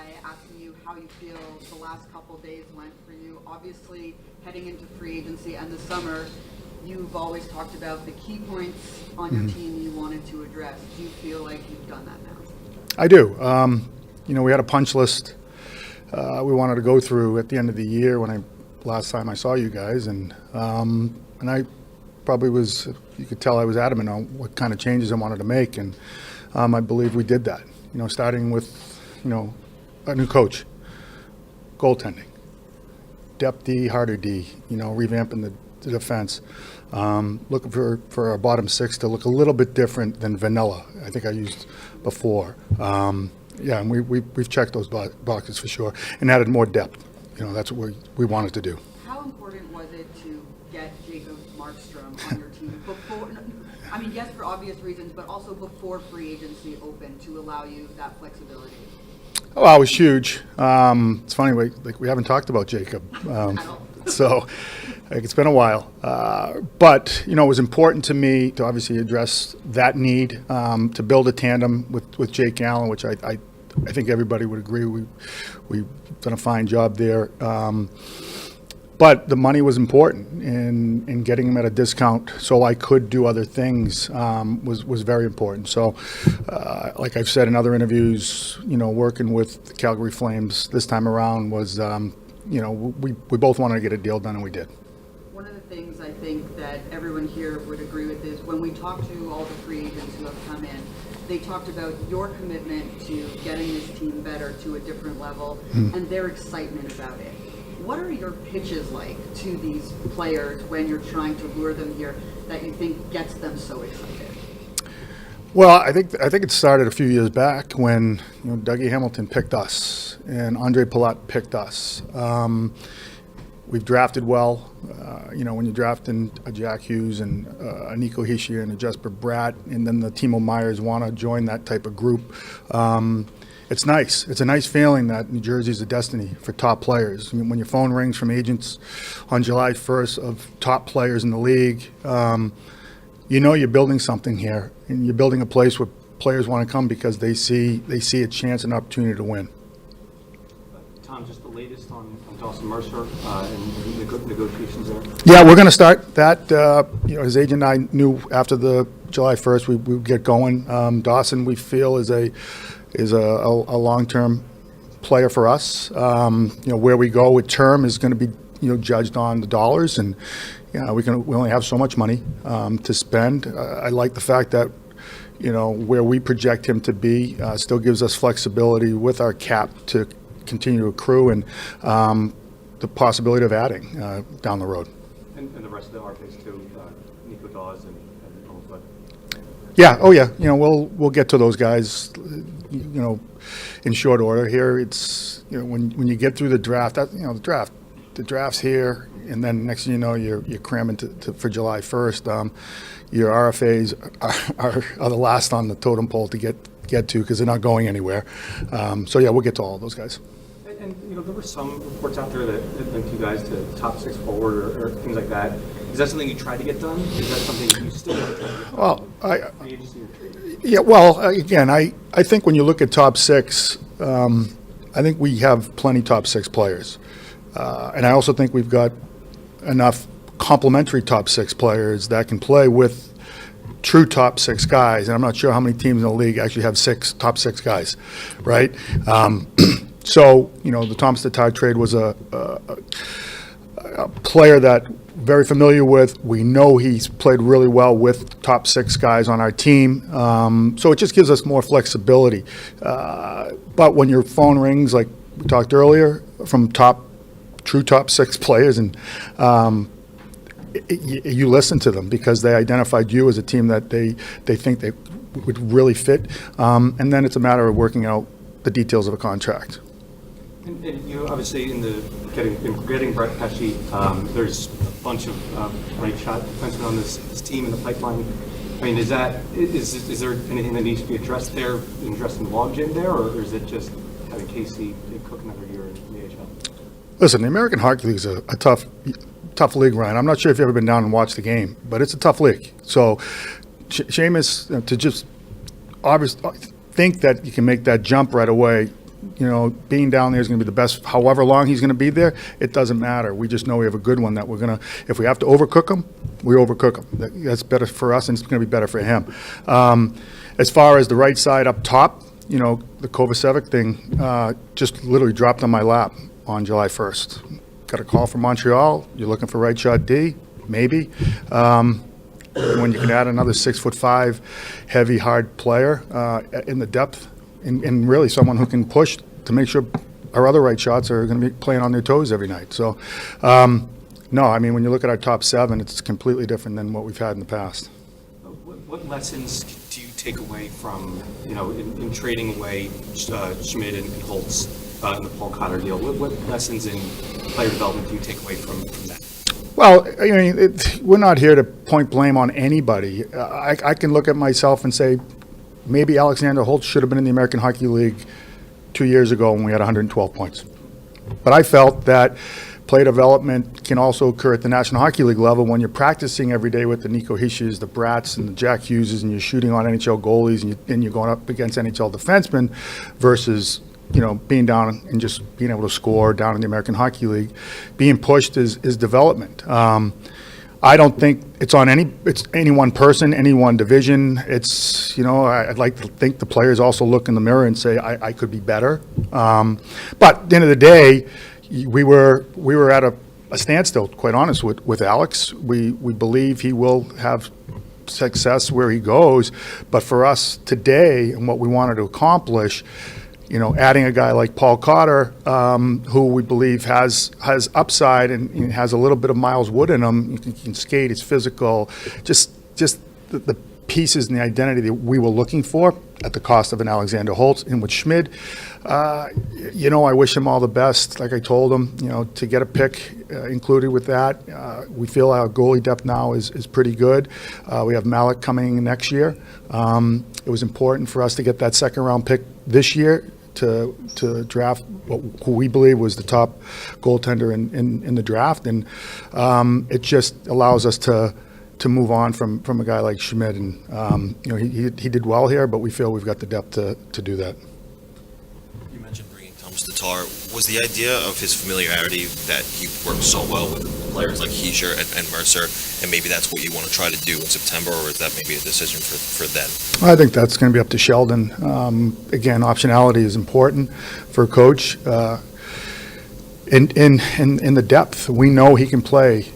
by asking you how you feel the last couple days went for you. Obviously, heading into free agency and the summer, you've always talked about the key points on your team you wanted to address. Do you feel like you've done that now? I do. We had a punch list we wanted to go through at the end of the year last time I saw you guys, and I probably was, you could tell I was adamant on what kind of changes I wanted to make, and I believe we did that. Starting with, a new coach, goaltending, depth D, harder D, revamping the defense, looking for our bottom six to look a little bit different than vanilla, I think I used before. And we've checked those boxes for sure and added more depth. That's what we wanted to do. How important was it to get Jacob Markstrom on your team before? I mean, yes, for obvious reasons, but also before free agency opened to allow you that flexibility. Oh, it was huge. It's funny, we haven't talked about Jacob, so it's been a while. But it was important to me to obviously address that need, to build a tandem with Jake Allen, which I think everybody would agree we've done a fine job there. But the money was important, and getting him at a discount so I could do other things was very important. So, like I've said in other interviews, working with the Calgary Flames this time around was, we both wanted to get a deal done, and we did. One of the things I think that everyone here would agree with is when we talk to all the free agents who have come in, they talked about your commitment to getting this team better to a different level and their excitement about it. What are your pitches like to these players when you're trying to lure them here that you think gets them so excited? Well, I think it started a few years back when Dougie Hamilton picked us and Andre Palat picked us. We've drafted well. When you draft in a Jack Hughes and a Nico Hischier and a Jesper Bratt, and then the Timo Myers want to join that type of group, it's nice. It's a nice feeling that New Jersey's a destiny for top players. When your phone rings from agents on July 1st of top players in the league, you're building something here, and you're building a place where players want to come because they see a chance and opportunity to win. Tom, just the latest on Dawson Mercer and negotiations there? Yeah, we're going to start that. His agent and I knew after the July 1st we would get going. Dawson, we feel, is a long-term player for us. Where we go with term is going to be judged on the dollars, and we only have so much money to spend. I like the fact that where we project him to be still gives us flexibility with our cap to continue to accrue, and the possibility of adding down the road. And the rest of the RFAs too, Nico Dawes and Homefoot. Yeah. Oh yeah. We'll get to those guys. In short order here. It's when you get through the draft. The draft's here, and then next thing you know, you're cramming for July 1st. Your RFAs are the last on the totem pole to get to because they're not going anywhere. So yeah, we'll get to all of those guys. And there were some reports out there that linked you guys to top six forward or things like that. Is that something you tried to get done? Is that something you still want to try to get done? Yeah. Well, again, I think when you look at top six, I think we have plenty top six players, and I also think we've got enough complementary top six players that can play with true top six guys. And I'm not sure how many teams in the league actually have top six guys, right? So, the Thomas Tatar trade was a player that very familiar with. We know he's played really well with top six guys on our team. So it just gives us more flexibility. But when your phone rings, like we talked earlier, from true top six players, and you listen to them because they identified you as a team that they think they would really fit. And then it's a matter of working out the details of a contract. And obviously in getting Brett Pesce, there's a bunch of right shot defensemen on this team in the pipeline. I mean, is there anything that needs to be addressed there, addressing the logjam there, or is it just having Casey cook another year in the AHL? Listen, the American Hockey League is a tough league, Ryan. I'm not sure if you've ever been down and watched the game, but it's a tough league. So, Seamus, to just obviously think that you can make that jump right away being down there is going to be the best. However long he's going to be there, it doesn't matter. We just know we have a good one that we're going to, if we have to overcook him, we overcook him. That's better for us, and it's going to be better for him. As far as the right side up top, the Kovacevic thing just literally dropped on my lap on July 1st. Got a call from Montreal. You're looking for right shot D? Maybe. When you can add another 6'5", heavy, hard player in the depth, and really someone who can push to make sure our other right shots are going to be playing on their toes every night. So, no, I mean, when you look at our top 7, it's completely different than what we've had in the past. What lessons do you take away from, in trading away Schmidt and Holtz in the Paul Cotter deal? What lessons in player development do you take away from that? Well, I mean, we're not here to point blame on anybody. I can look at myself and say, maybe Alexander Holtz should have been in the American Hockey League 2 years ago when we had 112 points. But I felt that play development can also occur at the National Hockey League level when you're practicing every day with the Nico Hischies, the Bratts, and the Jack Hugheses, and you're shooting on NHL goalies, and you're going up against NHL defensemen versus being down and just being able to score down in the American Hockey League. Being pushed is development. I don't think it's on any one person, any one division. It's, I'd like to think the players also look in the mirror and say, I could be better. But at the end of the day, we were at a standstill, quite honest, with Alex. We believe he will have success where he goes. But for us today and what we wanted to accomplish, adding a guy like Paul Cotter, who we believe has upside and has a little bit of Miles Wood in him. He can skate, he's physical, just the pieces and the identity that we were looking for at the cost of an Alexander Holtz. And with Schmid, I wish him all the best. Like I told him, to get a pick included with that. We feel our goalie depth now is pretty good. We have Malik coming next year. It was important for us to get that second round pick this year to draft who we believe was the top goaltender in the draft, and it just allows us to move on from a guy like Schmidt, and he did well here, but we feel we've got the depth to do that. You mentioned bringing Thomas Tatar. Was the idea of his familiarity that he works so well with players like Hischier and Mercer, and maybe that's what you want to try to do in September, or is that maybe a decision for then? I think that's going to be up to Sheldon. Again, optionality is important for a coach. In the depth, we know he can play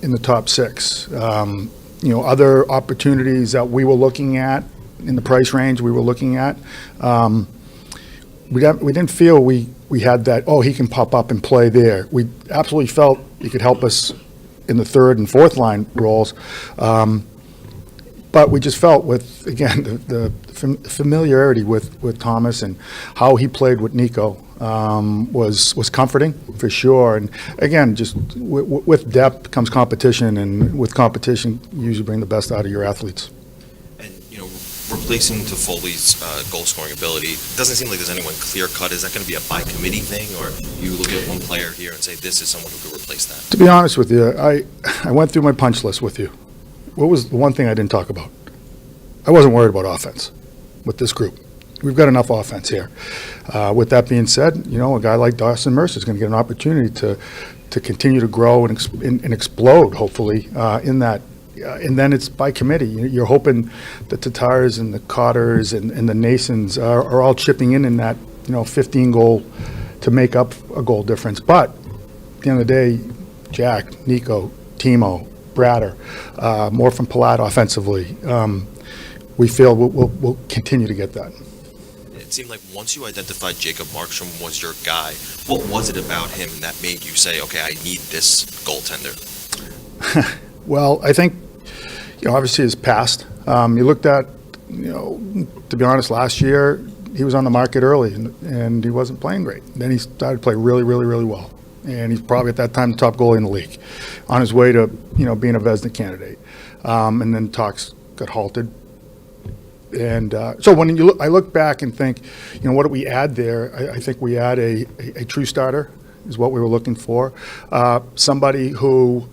in the top 6. Other opportunities that we were looking at in the price range we were looking at, we didn't feel we had that, he can pop up and play there. We absolutely felt he could help us in the third and fourth line roles. But we just felt with, again, the familiarity with Thomas and how he played with Nico was comforting for sure. And again, just with depth comes competition, and with competition, you usually bring the best out of your athletes. And, replacing Toffoli's goal scoring ability, doesn't seem like there's anyone clear cut. Is that going to be a by committee thing, or you look at one player here and say this is someone who could replace that? To be honest with you, I went through my punch list with you. What was the one thing I didn't talk about? I wasn't worried about offense with this group. We've got enough offense here. With that being said, a guy like Dawson Mercer is going to get an opportunity to continue to grow and explode, hopefully, in that. And then it's by committee. You're hoping the Tatars and the Cotters and the Nasons are all chipping in that 15 goal to make up a goal difference. But at the end of the day, Jack, Nico, Timo, Bratter, more from Palat offensively. We feel we'll continue to get that. It seemed like once you identified Jacob Markstrom was your guy, what was it about him that made you say, okay, I need this goaltender? Well, I think, obviously his past. You looked at, to be honest, last year he was on the market early and he wasn't playing great. Then he started to play really, really, really well. And he's probably at that time the top goalie in the league, on his way to, being a Vezina candidate. And then talks got halted. And so when I look back and think, what did we add there? I think we add a true starter is what we were looking for. Somebody who,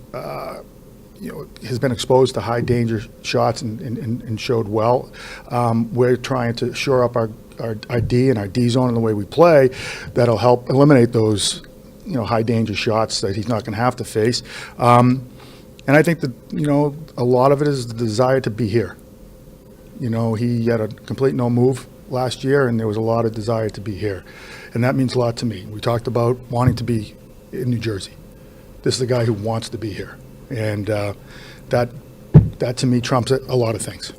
has been exposed to high danger shots and showed well. We're trying to shore up our D and our D zone and the way we play, that'll help eliminate those, high danger shots that he's not going to have to face. And I think that, a lot of it is the desire to be here. He had a complete no move last year, and there was a lot of desire to be here. And that means a lot to me. We talked about wanting to be in New Jersey. This is a guy who wants to be here. And that to me trumps a lot of things.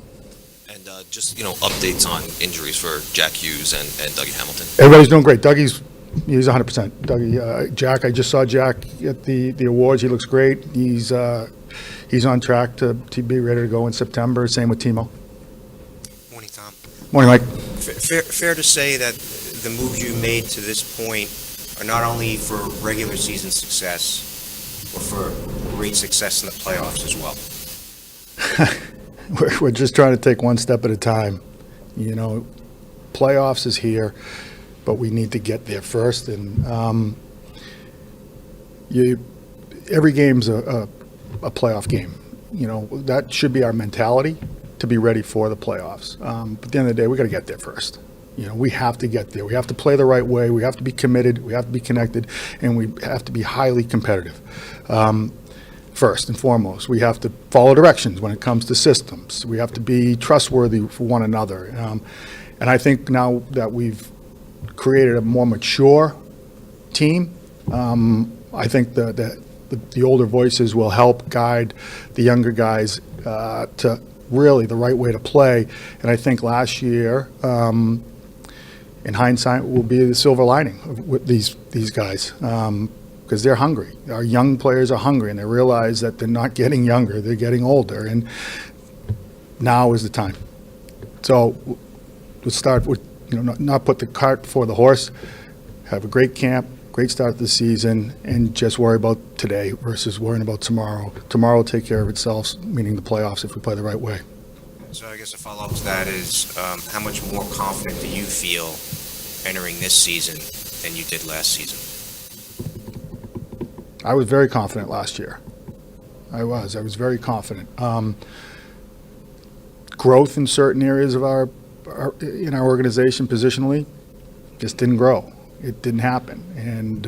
And just, updates on injuries for Jack Hughes and Dougie Hamilton. Everybody's doing great. He's 100%. Dougie, Jack, I just saw Jack at the awards. He looks great. He's on track to be ready to go in September. Same with Timo. Morning, Tom. Morning, Mike. Fair to say that the moves you made to this point are not only for regular season success, but for great success in the playoffs as well. We're just trying to take one step at a time. Playoffs is here, but we need to get there first. And every game's a playoff game. That should be our mentality to be ready for the playoffs. But at the end of the day, we got to get there first. We have to get there. We have to play the right way. We have to be committed. We have to be connected, and we have to be highly competitive. First and foremost, we have to follow directions when it comes to systems. We have to be trustworthy for one another. And I think now that we've created a more mature team, I think the older voices will help guide the younger guys to really the right way to play. And I think last year, in hindsight, will be the silver lining with these guys. Because they're hungry. Our young players are hungry, and they realize that they're not getting younger, they're getting older, and now is the time. So let's start with, not put the cart before the horse, have a great camp, great start to the season, and just worry about today versus worrying about tomorrow. Tomorrow will take care of itself, meaning the playoffs if we play the right way. So I guess a follow-up to that is, how much more confident do you feel entering this season than you did last season? I was very confident last year. I was very confident. Growth in certain areas of our organization positionally just didn't grow. It didn't happen. And,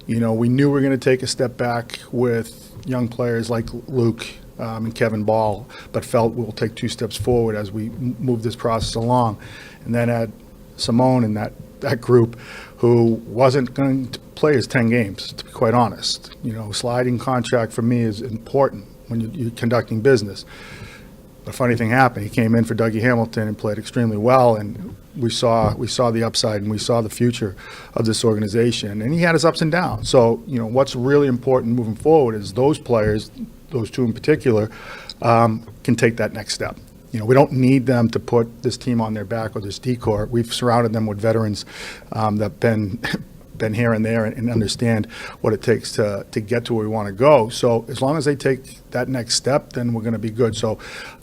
we knew we were going to take a step back with young players like Luke and Kevin Ball, but felt we'll take 2 steps forward as we move this process along. And then had Simone and that group who wasn't going to play his 10 games, to be quite honest. Sliding contract for me is important when you're conducting business. A funny thing happened. He came in for Dougie Hamilton and played extremely well, and we saw the upside and we saw the future of this organization. And he had his ups and downs. So, what's really important moving forward is those players, those 2 in particular, can take that next step. We don't need them to put this team on their back or this decor. We've surrounded them with veterans that been here and there and understand what it takes to get to where we want to go. So as long as they take that next step, then we're going to be good. So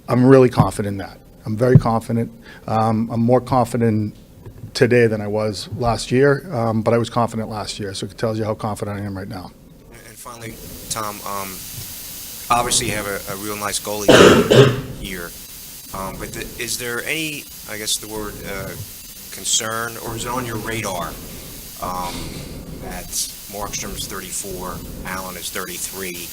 I'm really confident in that. I'm very confident. I'm more confident today than I was last year, but I was confident last year. So it tells you how confident I am right now. And finally, Tom, obviously you have a real nice goalie here. But is there any, I guess the word concern, or is it on your radar that Markstrom's 34, Allen is 33,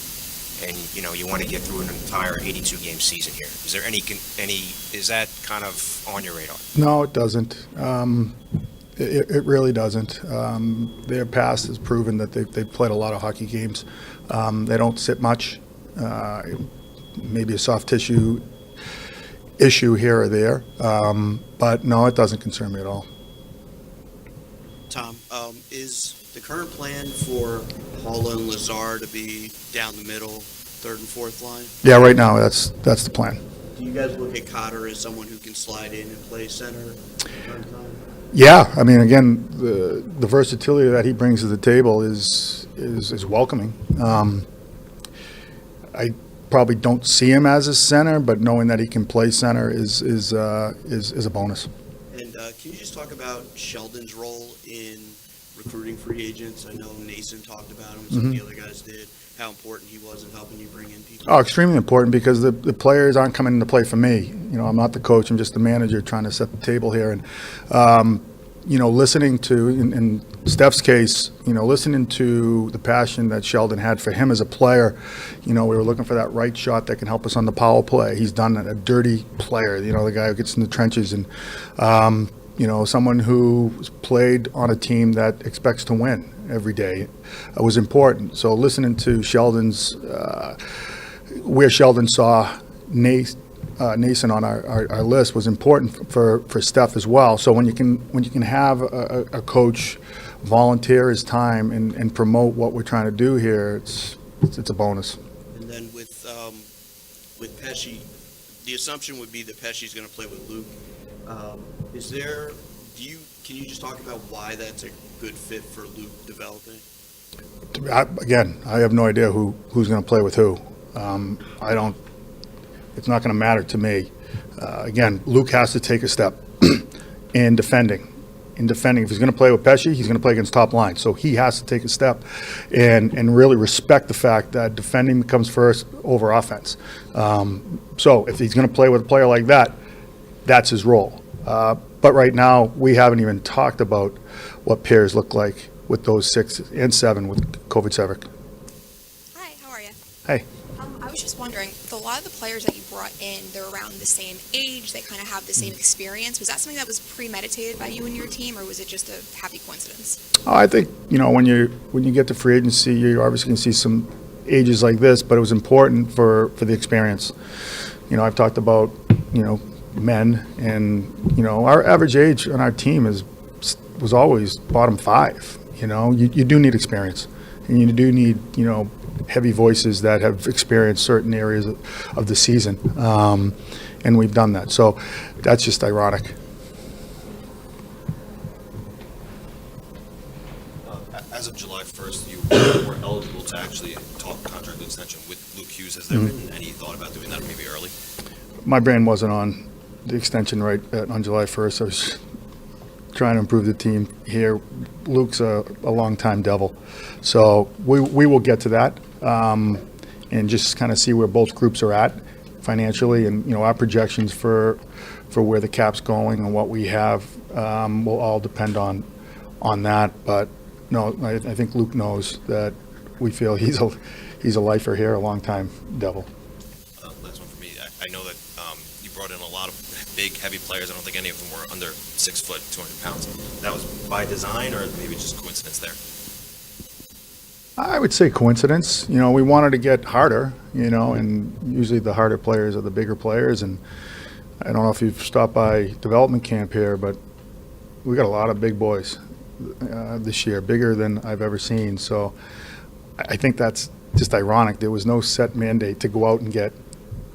and you want to get through an entire 82-game season here? Is there is that kind of on your radar? No, it doesn't. It really doesn't. Their past has proven that they've played a lot of hockey games. They don't sit much. Maybe a soft tissue issue here or there, but no, it doesn't concern me at all. Tom, is the current plan for Halla and Lazar to be down the middle, 3rd and 4th line? Yeah, right now that's the plan. Do you guys look at Cotter as someone who can slide in and play center at the current time? Yeah, I mean, again, the versatility that he brings to the table is welcoming. I probably don't see him as a center, but knowing that he can play center is a bonus. And can you just talk about Sheldon's role in recruiting free agents? I know Nason talked about him, some of the other guys did, how important he was in helping you bring in people. Oh, extremely important, because the players aren't coming to play for me. You know, I'm not the coach, I'm just the manager trying to set the table here. And, you know, listening to, in Steph's case, you know, listening to the passion that Sheldon had for him as a player, you know, we were looking for that right shot that can help us on the power play. He's done it, a dirty player, you know, the guy who gets in the trenches, and, you know, someone who played on a team that expects to win every day was important. So listening to Sheldon's, where Sheldon saw Nason on our list was important for Steph as well. So when you can have a coach volunteer his time and promote what we're trying to do here, it's a bonus. And then with Pesci, the assumption would be that Pesci's going to play with Luke. Can you just talk about why that's a good fit for Luke developing? Again, I have no idea who's going to play with who. It's not going to matter to me. Again, Luke has to take a step in defending. If he's going to play with Pesci, he's going to play against top line. So he has to take a step and really respect the fact that defending comes first over offense. So if he's going to play with a player like that, that's his role. But right now, we haven't even talked about what pairs look like with those 6 and 7 with Kovacevic. Hi, how are you? Hey. I was just wondering, a lot of the players that you brought in, they're around the same age, they kind of have the same experience. Was that something that was premeditated by you and your team, or was it just a happy coincidence? Oh, I think, you know, when you get to free agency, you obviously can see some ages like this, but it was important for the experience. You know, I've talked about, you know, men, and, you know, our average age on our team was always bottom 5. You know, you do need experience, and you do need, you know, heavy voices that have experienced certain areas of the season, and we've done that. So that's just ironic. As of July 1st, you were eligible to actually talk contract extension with Luke Hughes. Has there been any thought about doing that maybe early? My brain wasn't on the extension on July 1st. I was trying to improve the team here. Luke's a long-time Devil. So we will get to that, and just kind of see where both groups are at financially, and, you know, our projections for where the cap's going and what we have will all depend on that. But no, I think Luke knows that we feel he's a lifer here, a long-time Devil. Last one for me. I know that you brought in a lot of big, heavy players. I don't think any of them were under 6 foot, 200 pounds. That was by design, or maybe just coincidence there? I would say coincidence. You know, we wanted to get harder, you know, and usually the harder players are the bigger players. And I don't know if you've stopped by development camp here, but we got a lot of big boys this year, bigger than I've ever seen. So I think that's just ironic. There was no set mandate to go out and get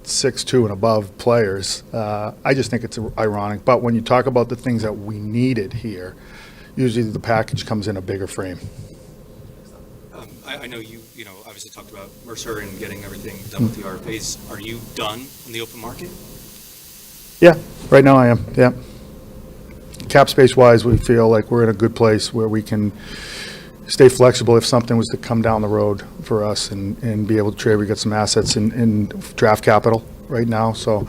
6'2" and above players. I just think it's ironic. But when you talk about the things that we needed here, usually the package comes in a bigger frame. I know you obviously talked about Mercer and getting everything done with the RFAs. Are you done on the open market? Yeah, right now I am, yeah. Cap space-wise, we feel like we're in a good place where we can stay flexible if something was to come down the road for us, and be able to trade. We got some assets in draft capital right now, so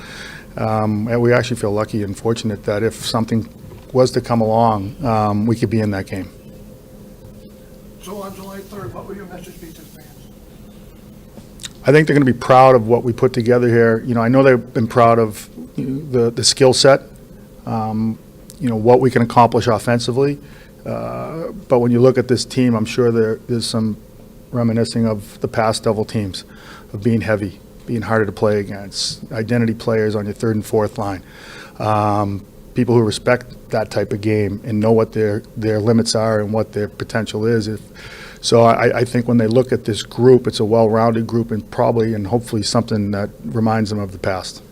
and we actually feel lucky and fortunate that if something was to come along, we could be in that game. So on July 3rd, what will your message be to the fans? I think they're going to be proud of what we put together here. You know, I know they've been proud of the skill set, you know, what we can accomplish offensively. But when you look at this team, I'm sure there's some reminiscing of the past Devil teams, of being heavy, being harder to play against, identity players on your 3rd and 4th line. People who respect that type of game and know what their limits are and what their potential is. So I think when they look at this group, it's a well-rounded group, and probably and hopefully something that reminds them of the past.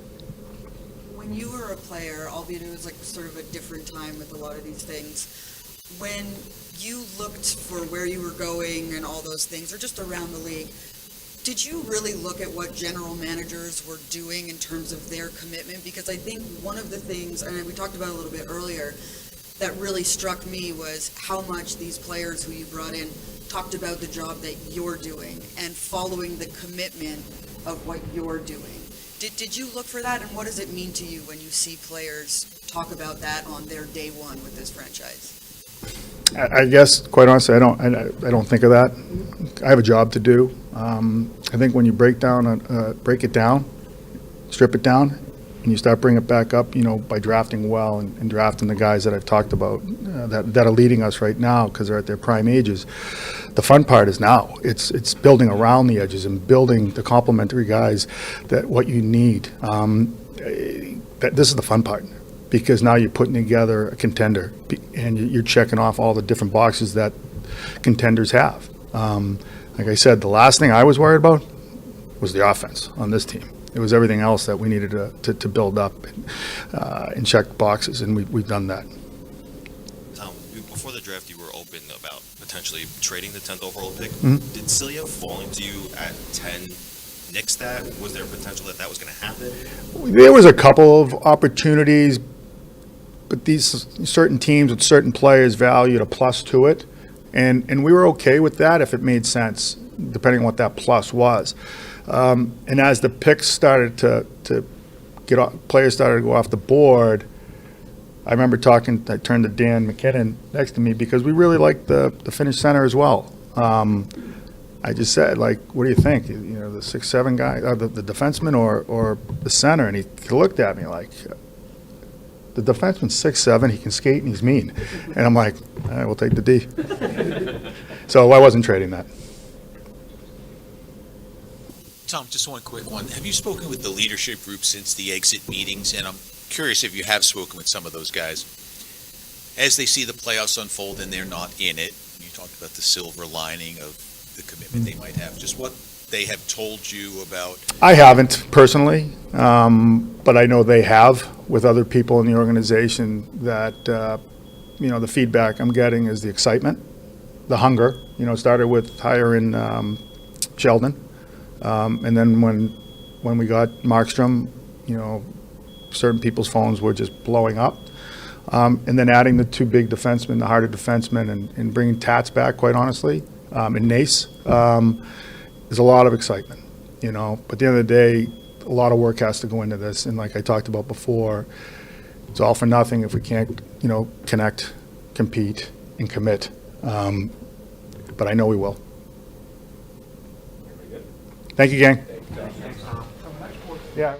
When you were a player, albeit it was like sort of a different time with a lot of these things, when you looked for where you were going and all those things, or just around the league, did you really look at what general managers were doing in terms of their commitment? Because I think one of the things, and we talked about it a little bit earlier, that really struck me was how much these players who you brought in talked about the job that you're doing and following the commitment of what you're doing. Did you look for that, and what does it mean to you when you see players talk about that on their day one with this franchise? I guess, quite honestly, I don't think of that. I have a job to do. I think when you break it down, strip it down, and you start bringing it back up, by drafting well and drafting the guys that I've talked about that are leading us right now because they're at their prime ages. The fun part is now. It's building around the edges and building the complementary guys that what you need. This is the fun part, because now you're putting together a contender and you're checking off all the different boxes that contenders have. Like I said, the last thing I was worried about was the offense on this team. It was everything else that we needed to build up and check boxes, and we've done that. Tom, before the draft, you were open about potentially trading the 10th overall pick. Mhm. Did Celia falling to you at 10 nix that? Was there potential that was going to happen? There was a couple of opportunities, but these certain teams with certain players valued a plus to it, and we were okay with that if it made sense, depending on what that plus was. And as the picks started to get off, players started to go off the board, I remember I turned to Dan McKinnon next to me because we really liked the Finnish center as well. I just said, what do you think? The 6'7" guy, the defenseman or the center? And he looked at me like, the defenseman's 6'7", he can skate and he's mean. And I'm like, all right, we'll take the D. So I wasn't trading that. Tom, just one quick one. Have you spoken with the leadership group since the exit meetings? And I'm curious if you have spoken with some of those guys. As they see the playoffs unfold and they're not in it, you talked about the silver lining of the commitment they might have. Just what they have told you about. I haven't personally, but I know they have with other people in the organization that, the feedback I'm getting is the excitement, the hunger. It started with hiring Sheldon. And then when we got Markstrom, certain people's phones were just blowing up. And then adding the two big defensemen, the harder defensemen, and bringing Tats back, quite honestly, and Nace, there's a lot of excitement, But at the end of the day, a lot of work has to go into this. And like I talked about before, it's all for nothing if we can't, connect, compete, and commit. But I know we will. Thank you, gang. Yeah.